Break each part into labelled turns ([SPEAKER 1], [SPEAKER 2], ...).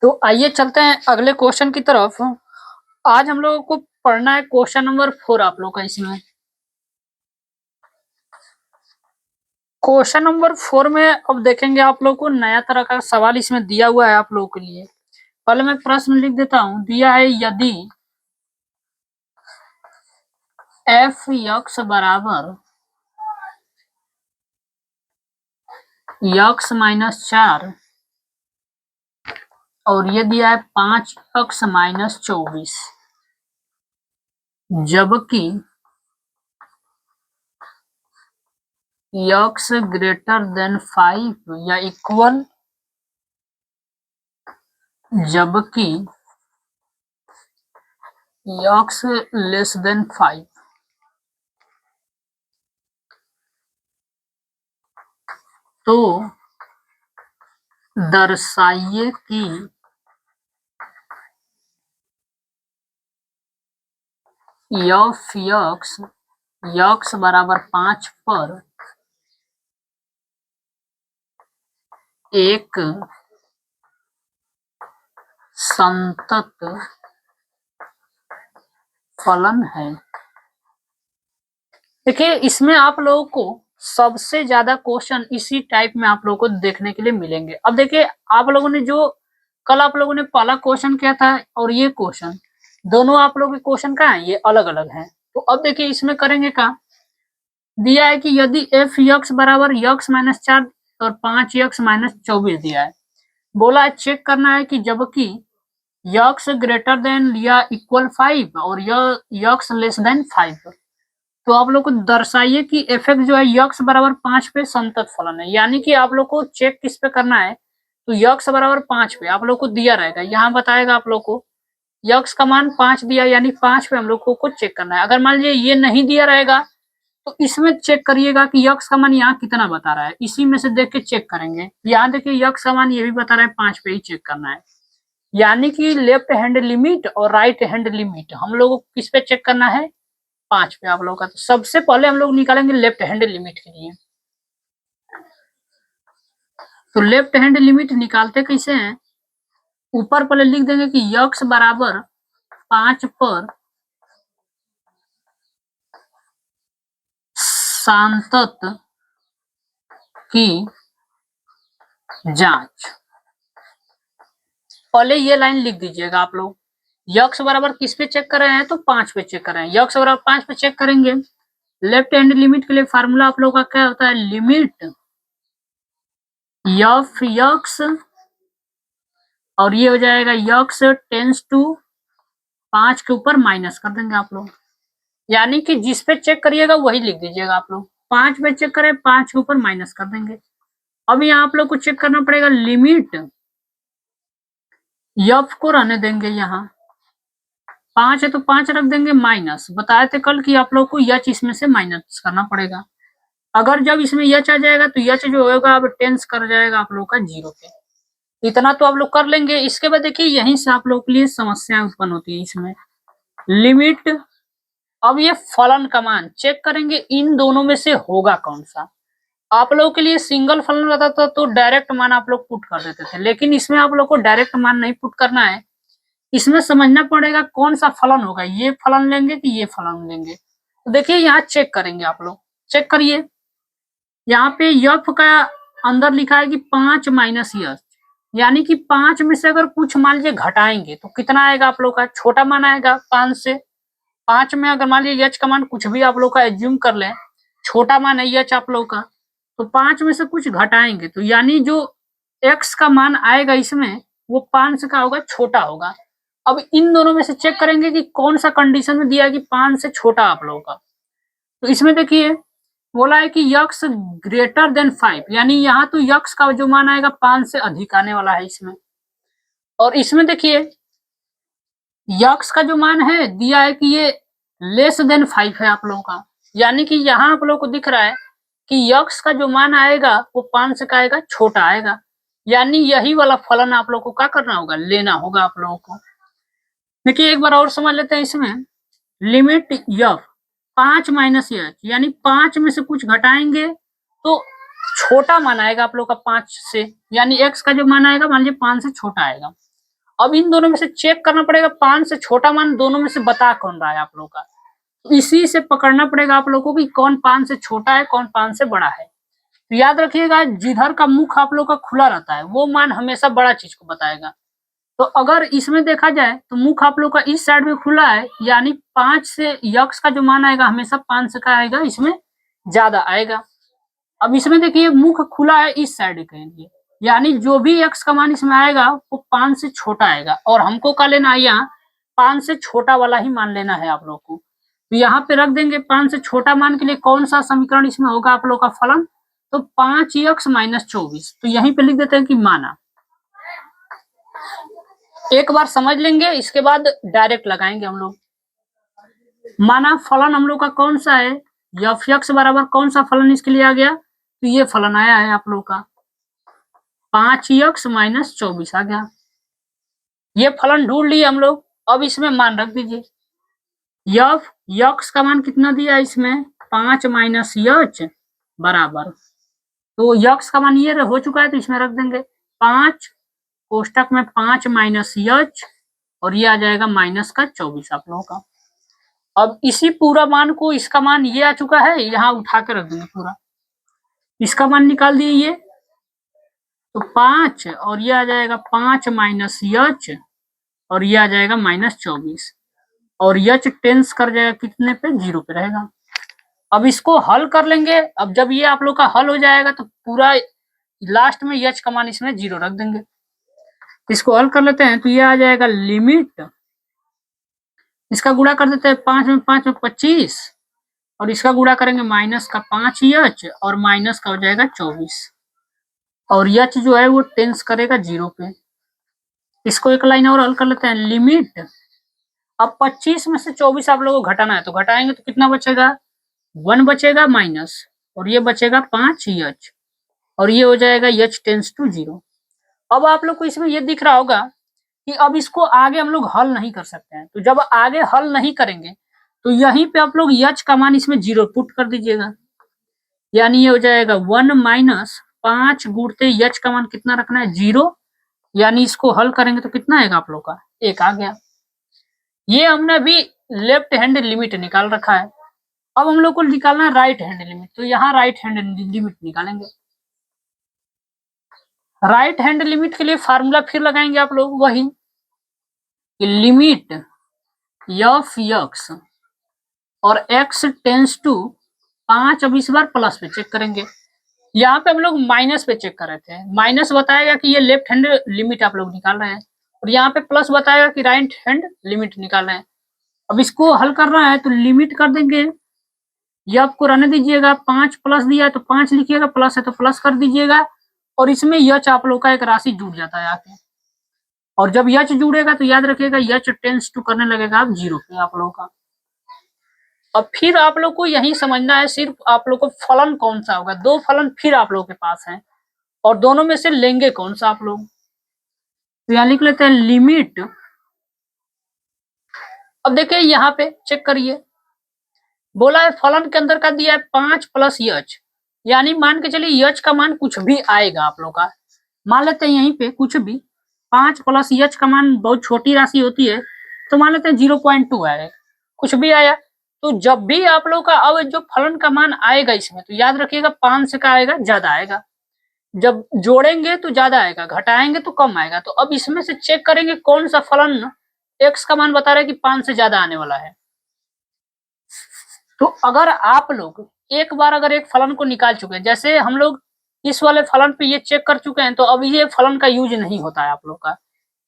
[SPEAKER 1] तो आइए चलते हैं अगले क्वेश्चन की तरफ। आज हम लोगों को पढ़ना है क्वेश्चन नंबर 4 आप लोग का इसमें। क्वेश्चन नंबर 4 में अब देखेंगे आप लोग को नया तरह का सवाल इसमें दिया हुआ है आप लोगों के लिए। पहले मैं प्रश्न लिख देता हूं। दिया है यदि एफ यक्स बराबर यक्स माइनस 4 और ये दिया है 5 यक्स माइनस 24, जबकि यक्स ग्रेटर देन 5 या इक्वल, जबकि यक्स लेस देन 5, तो दर्शाइए कि एफ यक्स यक्स बराबर 5 पर एक संतत फलन है। देखिए इसमें आप लोगों को सबसे ज्यादा क्वेश्चन इसी टाइप में आप लोगों को देखने के लिए मिलेंगे। अब देखिए आप लोगों ने जो कल आप लोगों ने पहला क्वेश्चन किया था और ये क्वेश्चन दोनों आप लोगों के क्वेश्चन का है, ये अलग अलग हैं। तो अब देखिए इसमें करेंगे क्या। दिया है कि यदि एफ यक्स बराबर यक्स माइनस 4 और 5 यक्स माइनस 24 दिया है। बोला है चेक करना है कि जबकि यक्स ग्रेटर देन या इक्वल 5 और यक्स लेस देन 5, तो आप लोग को दर्शाइए कि एफ एक्स जो है यक्स बराबर 5 पे संतत फलन है। यानी कि आप लोग को चेक किस पे करना है, तो यक्स बराबर 5 पे आप लोग को दिया रहेगा, यहाँ बताएगा आप लोग को यक्स का मान 5 दिया, यानी 5 पे हम लोग को चेक करना है। अगर मान लीजिए ये नहीं दिया रहेगा तो इसमें चेक करिएगा कि यक्स का मान यहाँ कितना बता रहा है, इसी में से देख के चेक करेंगे। यहाँ देखिए यक्स का मान ये भी बता रहा है 5 पे ही चेक करना है। यानी कि लेफ्ट हैंड लिमिट और राइट हैंड लिमिट हम लोग को किस पे चेक करना है, 5 पे आप लोग का। तो सबसे पहले हम लोग निकालेंगे लेफ्ट हैंड लिमिट के लिए। तो लेफ्ट हैंड लिमिट निकालते कैसे हैं, ऊपर पहले लिख देंगे कि यक्स बराबर 5 पर सांतत की जांच। पहले ये लाइन लिख दीजिएगा आप लोग। यक्स बराबर किस पे चेक कर रहे हैं, तो 5 पे चेक कर रहे हैं। यक्स बराबर 5 पे चेक करेंगे। लेफ्ट हैंड लिमिट के लिए फार्मूला आप लोग का क्या होता है, लिमिट एफ यक्स और ये हो जाएगा यक्स टेंस टू 5 के ऊपर माइनस कर देंगे आप लोग। यानी कि जिस पे चेक करिएगा वही लिख दीजिएगा आप लोग। 5 पे चेक करें, 5 के ऊपर माइनस कर देंगे। अब यहाँ आप लोग को चेक करना पड़ेगा लिमिट एफ को रहने देंगे, यहाँ 5 है तो 5 रख देंगे माइनस। बताए थे कल कि आप लोग को यच इसमें से माइनस करना पड़ेगा। अगर जब इसमें यच आ जाएगा तो यच जो होगा अब टेंस कर जाएगा आप लोग का 0 पे। इतना तो आप लोग कर लेंगे। इसके बाद देखिए यहीं से आप लोग के लिए समस्याएं उत्पन्न होती है इसमें। लिमिट, अब ये फलन का मान चेक करेंगे इन दोनों में से होगा कौन सा। आप लोगों के लिए सिंगल फलन रहता था तो डायरेक्ट मान आप लोग पुट कर देते थे, लेकिन इसमें आप लोग को डायरेक्ट मान नहीं पुट करना है। इसमें समझना पड़ेगा कौन सा फलन होगा, ये फलन लेंगे कि ये फलन लेंगे। तो देखिए यहाँ चेक करेंगे आप लोग, चेक करिए। यहाँ पे यफ का अंदर लिखा है कि 5 माइनस यच, यानी कि 5 में से अगर कुछ मान लीजिए घटाएंगे तो कितना आएगा आप लोग का, छोटा मान आएगा 5 से। 5 में अगर मान लीजिए यच का मान कुछ भी आप लोग का एज्यूम कर लें, छोटा मान है यच आप लोग का, तो 5 में से कुछ घटाएंगे तो यानी जो एक्स का मान आएगा इसमें वो 5 का होगा, छोटा होगा। अब इन दोनों में से चेक करेंगे कि कौन सा कंडीशन में दिया है कि 5 से छोटा आप लोगों का। तो इसमें देखिए बोला है कि यक्स ग्रेटर देन 5, यानी यहाँ तो यक्स का जो मान आएगा 5 से अधिक आने वाला है इसमें। और इसमें देखिए यक्स का जो मान है दिया है कि ये लेस देन 5 है आप लोगों का, यानी कि यहाँ आप लोगों को दिख रहा है कि यक्स का जो मान आएगा वो 5 से का आएगा, छोटा आएगा। यानी यही वाला फलन आप लोग को क्या करना होगा, लेना होगा आप लोगों को। देखिए एक बार और समझ लेते हैं इसमें। लिमिट एफ 5 माइनस एच, यानी 5 में से कुछ घटाएंगे तो छोटा मान आएगा आप लोग का 5 से, यानी एक्स का जो मान आएगा मान लीजिए 5 से छोटा आएगा। अब इन दोनों में से चेक करना पड़ेगा 5 से छोटा मान दोनों में से बता कौन रहा है आप लोगों का। तो इसी से पकड़ना पड़ेगा आप लोगों को कि कौन 5 से छोटा है कौन 5 से बड़ा है। तो याद रखिएगा जिधर का मुख आप लोग का खुला रहता है वो मान हमेशा बड़ा चीज को बताएगा। तो अगर इसमें देखा जाए तो मुख आप लोग का इस साइड में खुला है, यानी 5 से यक्स का जो मान आएगा हमेशा 5 से का आएगा इसमें ज्यादा आएगा। अब इसमें देखिए मुख खुला है इस साइड के लिए, यानी जो भी यक्स का मान इसमें आएगा वो 5 से छोटा आएगा, और हमको क्या लेना है यहाँ 5 से छोटा वाला ही मान लेना है आप लोग को। तो यहाँ पे रख देंगे 5 से छोटा मान के लिए कौन सा समीकरण इसमें होगा आप लोग का फलन, तो 5x-24। तो यहीं पे लिख देते हैं कि माना। एक बार समझ लेंगे इसके बाद डायरेक्ट लगाएंगे हम लोग। माना फलन हम लोग का कौन सा है, f(x) बराबर कौन सा फलन इसके लिए आ गया, तो ये फलन आया है आप लोग का 5x-24 आ गया। ये फलन ढूंढ लिए हम लोग। अब इसमें मान रख दीजिए, यक्स का मान कितना दिया इसमें 5 माइनस यच बराबर, तो यक्स का मान ये हो चुका है तो इसमें रख देंगे 5 कोष्टक में 5 माइनस यच, और ये आ जाएगा माइनस का 24 आप लोगों का। अब इसी पूरा मान को, इसका मान ये आ चुका है यहाँ उठा के रख देंगे पूरा, इसका मान निकाल दिए ये, तो 5 और ये आ जाएगा 5 माइनस यच, और ये आ जाएगा माइनस 24, और यच टेंस कर जाएगा कितने पे 0 पे रहेगा। अब इसको हल कर लेंगे। अब जब ये आप लोग का हल हो जाएगा तो पूरा लास्ट में यच का मान इसमें 0 रख देंगे। इसको हल कर लेते हैं तो ये आ जाएगा लिमिट, इसका गुणा कर देते हैं 5 में 25, और इसका गुणा करेंगे माइनस का 5 यच, और माइनस का हो जाएगा 24, और यच जो है वो टेंस करेगा 0 पे। इसको एक लाइन और हल कर लेते हैं, लिमिट अब 25 में से 24 आप लोगों को घटाना है, तो घटाएंगे तो कितना बचेगा 1 बचेगा माइनस, और ये बचेगा 5 एच, और ये हो जाएगा एच टेंस टू 0। अब आप लोग को इसमें ये दिख रहा होगा कि अब इसको आगे हम लोग हल नहीं कर सकते हैं, तो जब आगे हल नहीं करेंगे तो यहीं पे आप लोग एच का मान इसमें 0 पुट कर दीजिएगा, यानी ये हो जाएगा 1 माइनस 5 गुणते एच का मान कितना रखना है 0, यानी इसको हल करेंगे तो कितना आएगा आप लोग का 1 आ गया। ये हमने अभी लेफ्ट हैंड लिमिट निकाल रखा है। अब हम लोग को निकालना है राइट हैंड लिमिट, तो यहाँ राइट हैंड लिमिट निकालेंगे। राइट हैंड लिमिट के लिए फार्मूला फिर लगाएंगे आप लोग वही, लिमिट एफ एक्स और x टेंस टू 5, अब इस बार प्लस पे चेक करेंगे। यहाँ पे हम लोग माइनस पे चेक कर रहे थे, माइनस बताएगा कि ये लेफ्ट हैंड लिमिट आप लोग निकाल रहे हैं, और यहाँ पे प्लस बताएगा कि राइट हैंड लिमिट निकाल रहे हैं। अब इसको हल कर रहा है तो लिमिट कर देंगे, ये आपको रहने दीजिएगा, 5 प्लस दिया है तो 5 लिखिएगा, प्लस है तो प्लस कर दीजिएगा, और इसमें यच आप लोग का एक राशि जुड़ जाता है आके, और जब यच जुड़ेगा तो याद रखिएगा यच टेंस टू करने लगेगा आप 0 पे आप लोगों का। अब फिर आप लोग को यही समझना है, सिर्फ आप लोग को फलन कौन सा होगा, 2 फलन फिर आप लोगों के पास है, और दोनों में से लेंगे कौन सा आप लोग, तो यहाँ लिख लेते हैं लिमिट। अब देखिए यहाँ पे चेक करिए, बोला है फलन के अंदर का दिया है 5 प्लस यच, यानी मान के चलिए यच का मान कुछ भी आएगा आप लोग का, मान लेते हैं यहीं पे कुछ भी 5 प्लस यच का मान बहुत छोटी राशि होती है, तो मान लेते हैं 0.2 आएगा, कुछ भी आया। तो जब भी आप लोग का अब जो फलन का मान आएगा इसमें, तो याद रखिएगा 5 से का आएगा ज्यादा आएगा, जब जोड़ेंगे तो ज्यादा आएगा, घटाएंगे तो कम आएगा। तो अब इसमें से चेक करेंगे कौन सा फलन x का मान बता रहा है कि 5 से ज्यादा आने वाला है। तो अगर आप लोग एक बार अगर एक फलन को निकाल चुके हैं, जैसे हम लोग इस वाले फलन पे ये चेक कर चुके हैं, तो अब ये फलन का यूज नहीं होता है आप लोग का,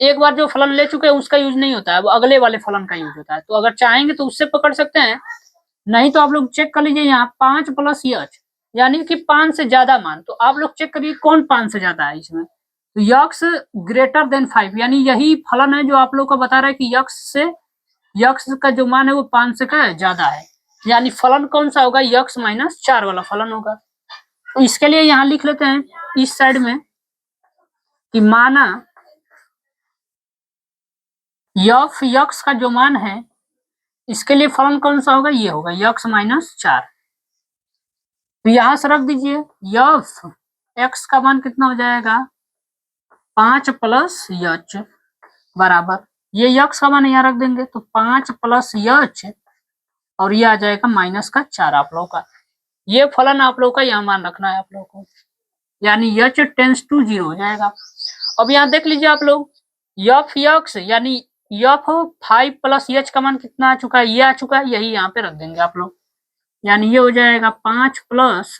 [SPEAKER 1] एक बार जो फलन ले चुके हैं उसका यूज नहीं होता है, अब अगले वाले फलन का यूज होता है। तो अगर चाहेंगे तो उससे पकड़ सकते हैं, नहीं तो आप लोग चेक कर लीजिए यहाँ 5 प्लस यच, यानी कि 5 से ज्यादा मान, तो आप लोग चेक करिए कौन 5 से ज्यादा है इसमें, तो यक्स ग्रेटर देन 5, यानी यही फलन है जो आप लोग को बता रहा है कि यक्स का जो मान है वो 5 से का ज्यादा है, यानी फलन कौन सा होगा यक्स माइनस 4 वाला फलन होगा। तो इसके लिए यहाँ लिख लेते हैं इस साइड में कि माना यफ यक्स का जो मान है इसके लिए फलन कौन सा होगा, ये होगा यक्स माइनस 4। तो यहां से रख दीजिए यफ एक्स का मान कितना हो जाएगा 5 प्लस यच, बराबर ये यक्स का मान यहाँ रख देंगे तो 5 प्लस यच और ये आ जाएगा -4 आप लोगों का। ये फलन आप लोगों का यहाँ मान रखना है आप लोगों को, यानी यच टेंस टू 0 हो जाएगा। अब यहाँ देख लीजिए आप लोग यफ यक्स यानी यफ 5 प्लस यच का मान कितना आ चुका है, ये आ चुका है, यही यहाँ पे रख देंगे आप लोग, यानी ये हो जाएगा 5 प्लस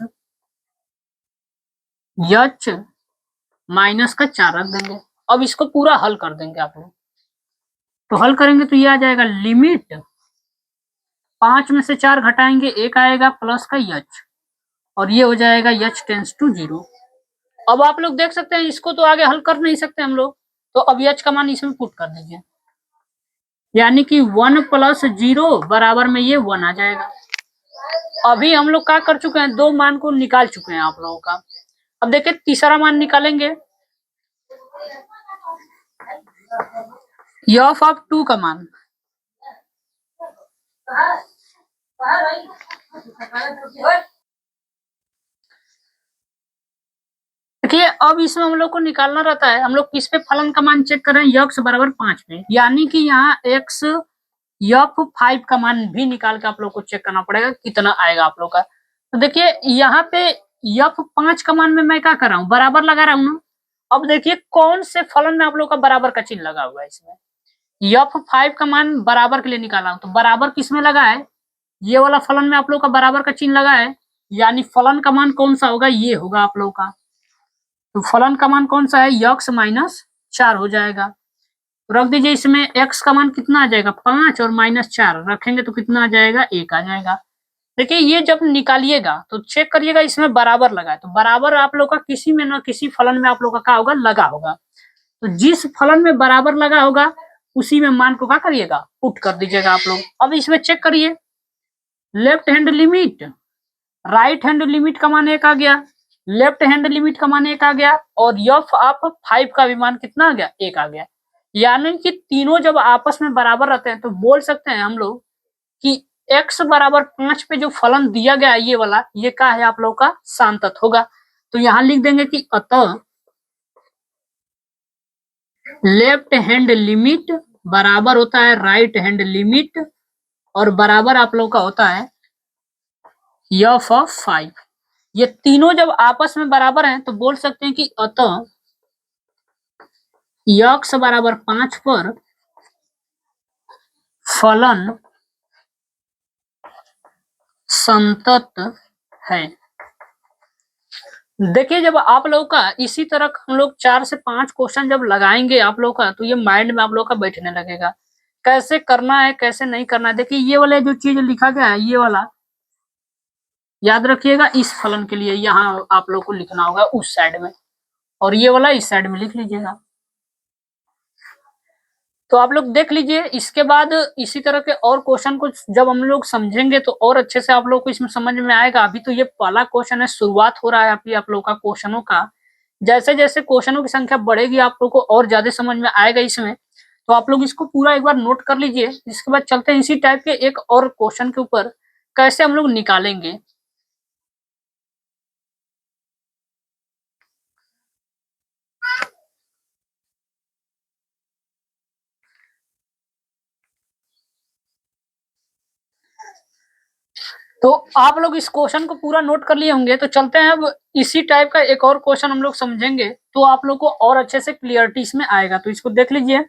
[SPEAKER 1] यच -4 रख देंगे। अब इसको पूरा हल कर देंगे आप लोग, तो हल करेंगे तो ये आ जाएगा लिमिट 5 में से 4 घटाएंगे 1 आएगा प्लस का यच और ये हो जाएगा यच टेंस टू 0। अब आप लोग देख सकते हैं इसको तो आगे हल कर नहीं सकते हम लोग, तो अब यच का मान इसमें पुट कर दीजिए, यानी कि 1 प्लस 0 बराबर में ये 1 आ जाएगा। अभी हम लोग क्या कर चुके हैं, 2 मान को निकाल चुके हैं आप लोगों का। अब देखिए तीसरा मान निकालेंगे, एफ ऑफ 2 का मान। देखिए अब इसमें हम लोग को निकालना रहता है, हम लोग किस पे फलन का मान चेक करें, यक्स बराबर 5 पे, यानी कि यहाँ एक्स यफ 5 का मान भी निकाल के आप लोग को चेक करना पड़ेगा कितना आएगा आप लोग का। तो देखिए यहाँ पे यफ 5 का मान में मैं क्या कर रहा हूँ, बराबर लगा रहा हूँ ना। अब देखिए कौन से फलन में आप लोग का बराबर का चिन्ह लगा हुआ है, इसमें यफ 5 का मान बराबर के लिए निकाला हूँ, तो बराबर किस में लगा है, ये वाला फलन में आप लोग का बराबर का चिन्ह लगा है, यानी फलन का मान कौन सा होगा, ये होगा आप लोग का। तो फलन का मान कौन सा है, यक्स -4 हो जाएगा। रख दीजिए इसमें x का मान कितना आ जाएगा 5 और -4 रखेंगे तो कितना आ जाएगा 1 आ जाएगा। देखिए ये जब निकालिएगा तो चेक करिएगा इसमें बराबर लगा है, तो बराबर आप लोग का किसी में न किसी फलन में आप लोग का क्या होगा, लगा होगा। तो जिस फलन में बराबर लगा होगा उसी में मान को क्या करिएगा, पुट कर दीजिएगा आप लोग। अब इसमें चेक करिए left hand limit, right hand limit का मान 1 आ गया, लेफ्ट हैंड लिमिट का मान 1 आ गया और यफ ऑफ 5 का भी मान कितना आ गया, 1 आ गया। यानी कि तीनों जब आपस में बराबर रहते हैं तो बोल सकते हैं हम लोग कि x बराबर 5 पे जो फलन दिया गया है ये वाला, ये क्या है आप लोग का, सांतत होगा। तो यहां लिख देंगे कि अतः लेफ्ट हैंड लिमिट बराबर होता है राइट हैंड लिमिट और बराबर आप लोग का होता है एफ ऑफ 5। ये तीनों जब आपस में बराबर हैं तो बोल सकते हैं कि अतः x बराबर 5 पर फलन संतत है। देखिए जब आप लोग का इसी तरह हम लोग 4 से 5 क्वेश्चन जब लगाएंगे आप लोग का, तो ये माइंड में आप लोग का बैठने लगेगा कैसे करना है कैसे नहीं करना है। देखिए ये वाला जो चीज लिखा गया है ये वाला याद रखिएगा, इस फलन के लिए यहाँ आप लोग को लिखना होगा उस साइड में और ये वाला इस साइड में लिख लीजिएगा। तो आप लोग देख लीजिए, इसके बाद इसी तरह के और क्वेश्चन को जब हम लोग समझेंगे तो और अच्छे से आप लोग को इसमें समझ में आएगा। अभी तो ये पहला क्वेश्चन है, शुरुआत हो रहा है अभी आप लोग का क्वेश्चनों का। जैसे जैसे क्वेश्चनों की संख्या बढ़ेगी आप लोग को और ज्यादा समझ में आएगा इसमें, तो आप लोग इसको पूरा एक बार नोट कर लीजिए। इसके बाद चलते हैं इसी टाइप के एक और क्वेश्चन के ऊपर कैसे हम लोग निकालेंगे। तो आप लोग इस क्वेश्चन को पूरा नोट कर लिए होंगे, तो चलते हैं अब इसी टाइप का एक और क्वेश्चन हम लोग समझेंगे तो आप लोग को और अच्छे से क्लियरिटी इसमें आएगा। तो इसको देख लीजिए।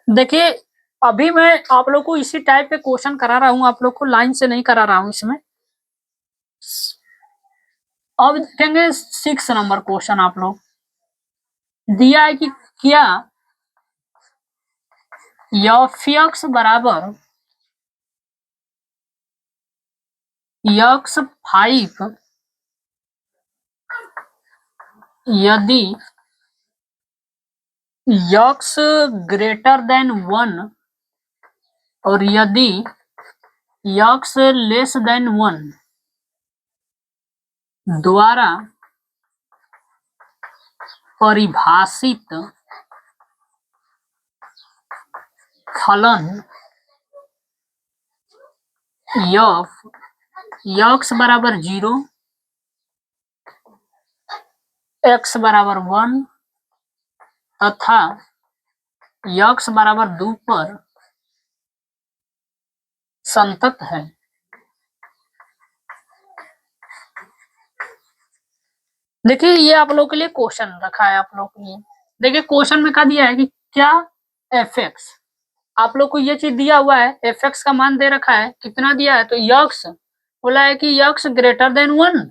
[SPEAKER 1] देखिए अभी मैं आप लोग को इसी टाइप के क्वेश्चन करा रहा हूं, आप लोग को लाइन से नहीं करा रहा हूं इसमें। अब देखेंगे 6 नंबर क्वेश्चन। आप लोग दिया है कि क्या यक्स बराबर x5 यदि x ग्रेटर देन 1 और यदि x लेस देन 1 द्वारा परिभाषित फलन f x बराबर 0, x बराबर 1 तथा x बराबर 2 पर संतत है। देखिए ये आप लोग के लिए क्वेश्चन रखा है आप लोग के लिए। देखिए क्वेश्चन में कहा दिया है कि क्या fx, आप लोग को ये चीज दिया हुआ है, fx का मान दे रखा है, कितना दिया है तो x बोला है कि x ग्रेटर देन 1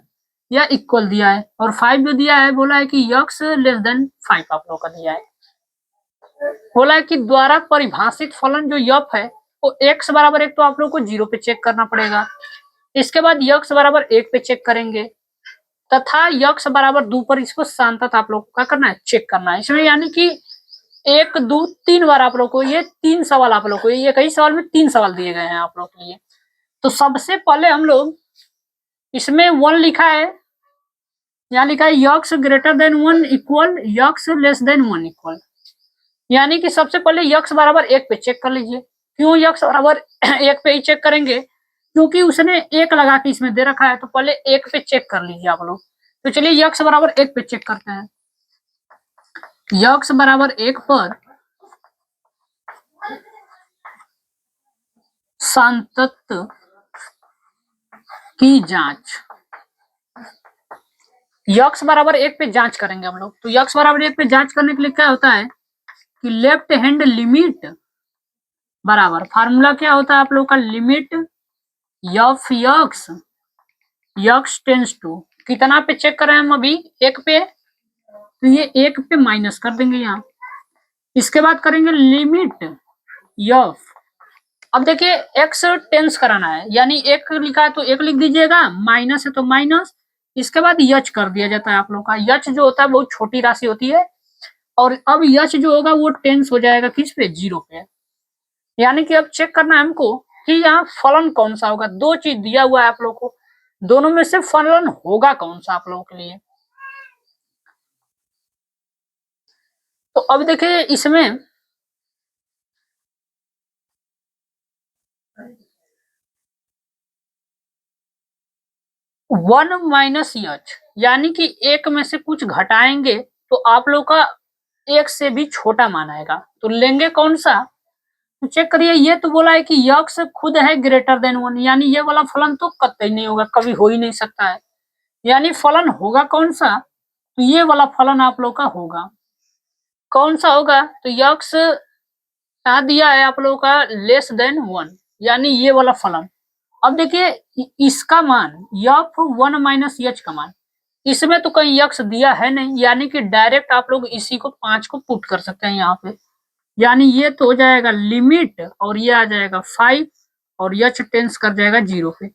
[SPEAKER 1] या इक्वल दिया है, और 5 जो दिया है बोला है कि x लेस देन 5 आप लोग का दिया है। बोला है कि द्वारा परिभाषित फलन जो f है वो x बराबर 1 तो आप लोग को 0 पे चेक करना पड़ेगा, इसके बाद x बराबर 1 पे चेक करेंगे तथा x बराबर 2 पर इसको सांतत आप लोग को क्या करना है, चेक करना है। इसमें यानी कि 1 2 3 बार आप लोग को ये 3 सवाल आप लोग को, ये कई सवाल में 3 सवाल दिए गए हैं आप लोग के लिए। तो सबसे पहले हम लोग इसमें 1 लिखा है, यहाँ लिखा है x greater than 1 equal x less than 1 equal, यानी कि सबसे पहले x बराबर 1 पे चेक कर लीजिए। क्यों x बराबर 1 पे ही चेक करेंगे, क्योंकि उसने 1 लगा के इसमें दे रखा है, तो पहले 1 पे चेक कर लीजिए आप लोग। तो चलिए x बराबर 1 पे चेक करते हैं। x बराबर 1 पर सांतत्य की जांच, x बराबर 1 पे जांच करेंगे हम लोग। तो x बराबर 1 पे जांच करने के लिए क्या होता है कि लेफ्ट हैंड लिमिट बराबर, फार्मूला क्या होता है आप लोग का, limit of x tends to, कितना पे चेक करें हम अभी, 1 पे, तो ये 1 पे माइनस कर देंगे यहाँ। इसके बाद करेंगे लिमिट ऑफ, अब देखिए x टेंस कराना है, यानी 1 लिखा है तो 1 लिख दीजिएगा, माइनस है तो माइनस, इसके बाद यच कर दिया जाता है आप लोग का। यच जो होता है बहुत छोटी राशि होती है, और अब यच जो होगा वो टेंस हो जाएगा किस पे, 0 पे। यानी कि अब चेक करना है हमको कि यहाँ फलन कौन सा होगा। 2 चीज दिया हुआ है आप लोग को, दोनों में से फलन होगा कौन सा आप लोगों के लिए। तो अब देखिए इसमें वन माइनस यच, यानी कि 1 में से कुछ घटाएंगे तो आप लोग का 1 से भी छोटा मान आएगा, तो लेंगे कौन सा, तो चेक करिए। ये तो बोला है कि यक्स खुद है ग्रेटर देन 1, यानी ये वाला फलन तो कतई नहीं होगा, कभी हो ही नहीं सकता है। यानी फलन होगा कौन सा, तो ये वाला फलन आप लोग का होगा। कौन सा होगा, तो यक्स क्या दिया है आप लोगों का, लेस देन 1, यानी ये वाला फलन। अब देखिए इसका मान यफ 1 माइनस एच का मान, इसमें तो कहीं यक्स दिया है नहीं, यानी कि डायरेक्ट आप लोग इसी को 5 को पुट कर सकते हैं यहाँ पे, यानी ये तो हो जाएगा लिमिट, और ये आ जाएगा 5 और एच टेंस कर जाएगा 0 पे।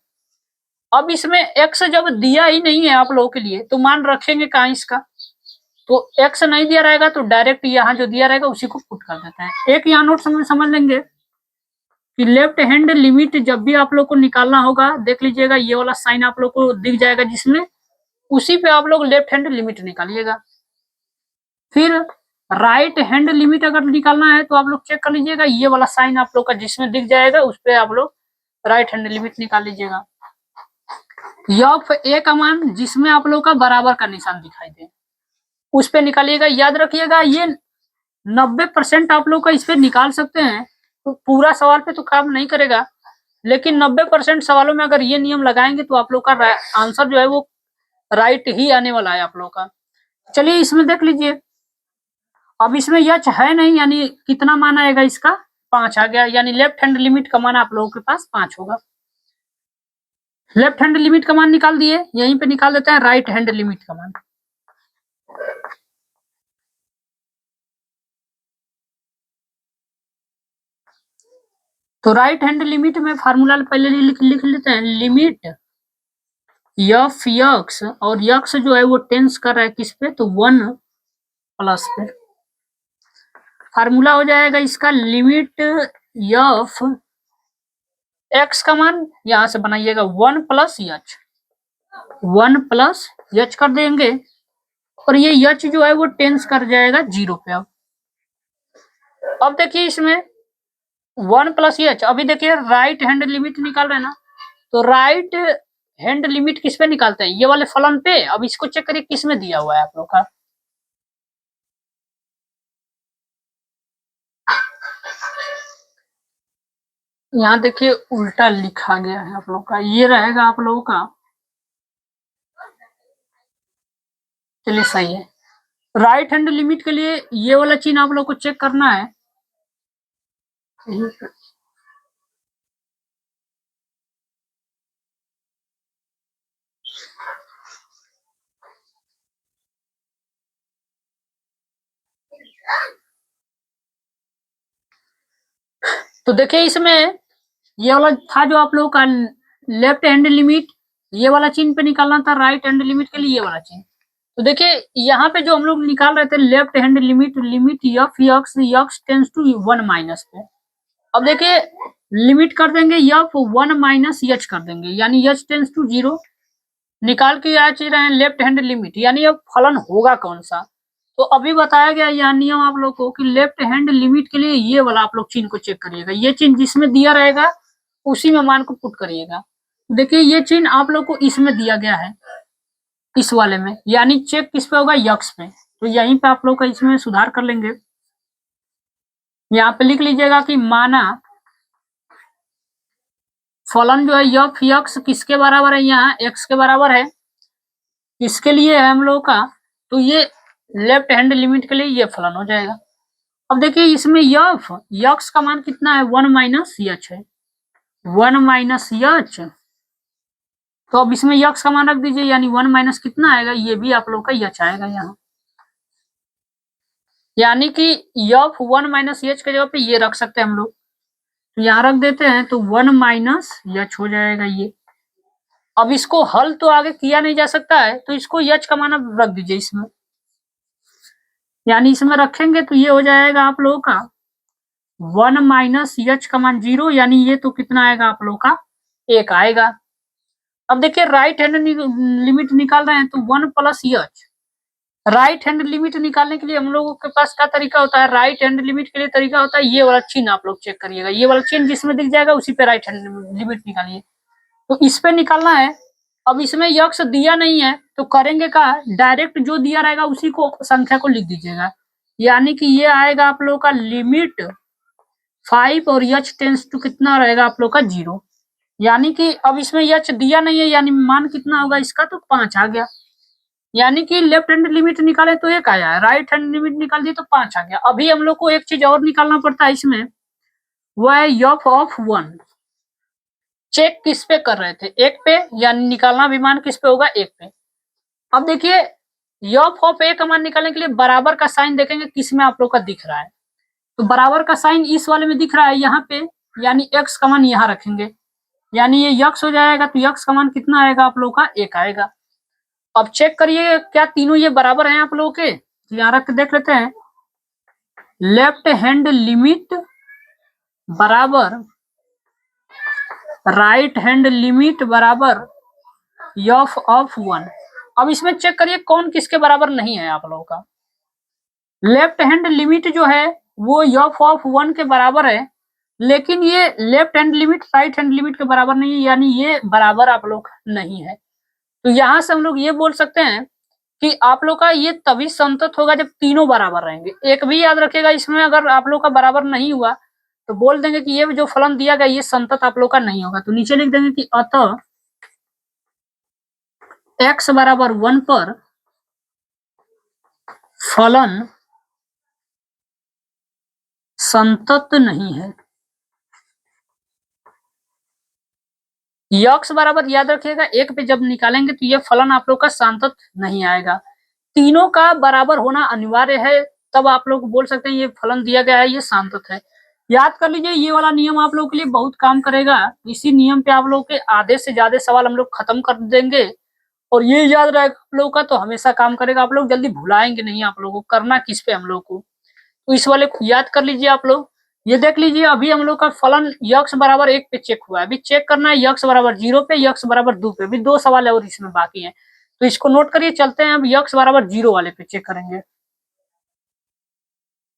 [SPEAKER 1] अब इसमें एक्स जब दिया ही नहीं है आप लोगों के लिए तो मान रखेंगे कहाँ इसका, तो एक्स नहीं दिया रहेगा तो डायरेक्ट यहाँ जो दिया रहेगा उसी को पुट कर देते हैं। एक यहाँ नोट समझ लेंगे कि लेफ्ट हैंड लिमिट जब भी आप लोग को निकालना होगा, देख लीजिएगा ये वाला साइन आप लोग को दिख जाएगा जिसमें, उसी पे आप लोग लेफ्ट हैंड लिमिट निकालिएगा। फिर राइट हैंड लिमिट अगर निकालना है तो आप लोग चेक कर लीजिएगा, ये वाला साइन आप लोग का जिसमें दिख जाएगा उस पर आप लोग राइट हैंड लिमिट निकाल लीजिएगा। यफ ए का मान जिसमें आप लोग का बराबर का निशान दिखाई दे उस पे निकालिएगा। याद रखिएगा ये 90% आप लोग का इस पे निकाल सकते हैं, तो पूरा सवाल पे तो काम नहीं करेगा, लेकिन 90% सवालों में अगर ये नियम लगाएंगे तो आप लोग का आंसर जो है वो राइट ही आने वाला है आप लोग का। चलिए इसमें देख लीजिए, अब इसमें यच है नहीं, यानी कितना मान आएगा इसका, 5 आ गया, यानी लेफ्ट हैंड लिमिट का मान आप लोगों के पास 5 होगा। लेफ्ट हैंड लिमिट का मान निकाल दिए, यहीं पे निकाल देते हैं राइट हैंड लिमिट का मान। तो राइट हैंड लिमिट में फार्मूला पहले लिख लेते हैं, लिमिट एफ यक्स, और यक्स जो है वो टेंस कर रहा है किस पे, तो 1 प्लस पे। फार्मूला हो जाएगा इसका लिमिट एफ एक्स का मान यहां से बनाइएगा 1 प्लस एच, 1 प्लस एच कर देंगे, और ये यच जो है वो टेंस कर जाएगा 0 पे। अब देखिए इसमें 1 प्लस एच, अभी देखिए राइट हैंड लिमिट निकाल रहे हैं ना, तो राइट हैंड लिमिट किस पे निकालते हैं, ये वाले फलन पे। अब इसको चेक करिए किस में दिया हुआ है आप लोग का। यहाँ देखिए उल्टा लिखा गया है आप लोग का, ये रहेगा आप लोगों का, चलिए सही है। राइट हैंड लिमिट के लिए ये वाला चिन्ह आप लोग को चेक करना है। तो देखिए इसमें ये वाला था जो आप लोगों का लेफ्ट हैंड लिमिट, ये वाला चिन्ह पे निकालना था, राइट हैंड लिमिट के लिए ये वाला चिन्ह। तो देखिए यहाँ पे जो हम लोग निकाल रहे थे left hand limit, limit f x x tends to 1 minus पे। अब देखिए लिमिट कर देंगे एफ 1 माइनस एच कर देंगे, यानी एच टेंस टू 0 निकाल के आ रहे हैं लेफ्ट हैंड लिमिट, यानी अब फलन होगा कौन सा। तो अभी बताया गया यह नियम आप लोग को कि लेफ्ट हैंड लिमिट के लिए ये वाला आप लोग चिन्ह को चेक करिएगा, ये चिन्ह जिसमें दिया रहेगा उसी में मान को पुट करिएगा। देखिए ये चिन्ह आप लोग को इसमें दिया गया है, इस वाले में, यानी चेक किस पे होगा, यक्स पे। तो यहीं पे आप लोग का इसमें सुधार कर लेंगे। यहाँ पे लिख लीजिएगा कि माना फलन जो है यफ यक्स किसके बराबर है, यहाँ एक्स के बराबर है, इसके लिए है हम लोग का, तो ये लेफ्ट हैंड लिमिट के लिए ये फलन हो जाएगा। अब देखिए इसमें यफ यक्स का मान कितना है, 1 माइनस एच है, 1 माइनस एच। तो अब इसमें यक्स का मान रख दीजिए, यानी 1 माइनस कितना आएगा, ये भी आप लोग का एच आएगा यहाँ, यानी कि यफ 1 माइनस एच के जगह पे ये रख सकते हैं हम लोग, तो यहाँ रख देते हैं, तो 1 माइनस एच हो जाएगा ये। अब इसको हल तो आगे किया नहीं जा सकता है, तो इसको एच का मान अब रख दीजिए इसमें, यानी इसमें रखेंगे तो ये हो जाएगा आप लोगों का 1 माइनस एच का मान 0, यानी ये तो कितना आएगा आप लोगों का 1 आएगा। अब देखिए राइट हैंड लिमिट निकाल रहे हैं, तो 1 plus H, right hand limit निकालने के लिए हम लोगों के पास क्या तरीका होता है, राइट हैंड लिमिट के लिए तरीका होता है ये वाला चिन्ह आप लोग चेक करिएगा, ये वाला चिन्ह जिसमें दिख जाएगा उसी पे राइट हैंड लिमिट निकालिए। तो इस पे निकालना है। अब इसमें यक्स दिया नहीं है तो करेंगे क्या, डायरेक्ट जो दिया रहेगा उसी को संख्या को लिख दीजिएगा, यानी कि ये आएगा आप लोग का लिमिट 5 और एच टेंस टू कितना रहेगा आप लोग का 0, यानी कि अब इसमें एच दिया नहीं है, यानी मान कितना होगा इसका, तो 5 आ गया, यानी कि लेफ्ट हैंड लिमिट निकाले तो 1 आया, राइट हैंड लिमिट निकाल दी तो 5 आ गया। अभी हम लोग को एक चीज और निकालना पड़ता है इसमें, वो है एफ ऑफ 1। चेक किस पे कर रहे थे, 1 पे, यानी निकालना भी मान किस पे होगा, 1 पे। अब देखिए एफ ऑफ ए का मान निकालने के लिए बराबर का साइन देखेंगे किस में आप लोग का दिख रहा है, तो बराबर का साइन इस वाले में दिख रहा है यहाँ पे, यानी एक्स का मान यहाँ रखेंगे, यानी ये यक्स हो जाएगा, तो यक्स का मान कितना आएगा आप लोग का 1 आएगा। अब चेक करिए क्या तीनों ये बराबर हैं आप लोगों के, तो यहाँ रख के देख लेते हैं, लेफ्ट हैंड लिमिट बराबर राइट हैंड लिमिट बराबर एफ ऑफ 1। अब इसमें चेक करिए कौन किसके बराबर नहीं है आप लोगों का, लेफ्ट हैंड लिमिट जो है वो एफ ऑफ 1 के बराबर है, लेकिन ये left hand limit right hand limit के बराबर नहीं है, यानी ये बराबर आप लोग नहीं है। तो यहाँ से हम लोग ये बोल सकते हैं कि आप लोग का ये तभी संतत होगा जब तीनों बराबर रहेंगे। एक भी याद रखिएगा, इसमें अगर आप लोग का बराबर नहीं हुआ तो बोल देंगे कि ये जो फलन दिया गया ये संतत आप लोग का नहीं होगा, तो नीचे लिख देंगे कि अतः x बराबर 1 पर फलन संतत नहीं है। यक्स बराबर याद रखिएगा 1 पे जब निकालेंगे तो ये फलन आप लोग का संतत नहीं आएगा, तीनों का बराबर होना अनिवार्य है, तब आप लोग बोल सकते हैं ये फलन दिया गया है ये संतत है। याद कर लीजिए ये वाला नियम आप लोगों के लिए बहुत काम करेगा, इसी नियम पे आप लोग के आधे से ज्यादा सवाल हम लोग खत्म कर देंगे, और ये याद रहे आप लोग का तो हमेशा काम करेगा, आप लोग जल्दी भुलाएंगे नहीं आप लोगों को, करना किस पे हम लोग को, तो इस वाले को याद कर लीजिए आप लोग। ये देख लीजिए अभी हम लोग का फलन यक्स बराबर 1 पे चेक हुआ है, अभी चेक करना है यक्स बराबर 0 पे, यक्स बराबर 2 पे, अभी 2 सवाल है और इसमें बाकी है। तो इसको नोट करिए। चलते हैं अब यक्स बराबर 0 वाले पे चेक करेंगे।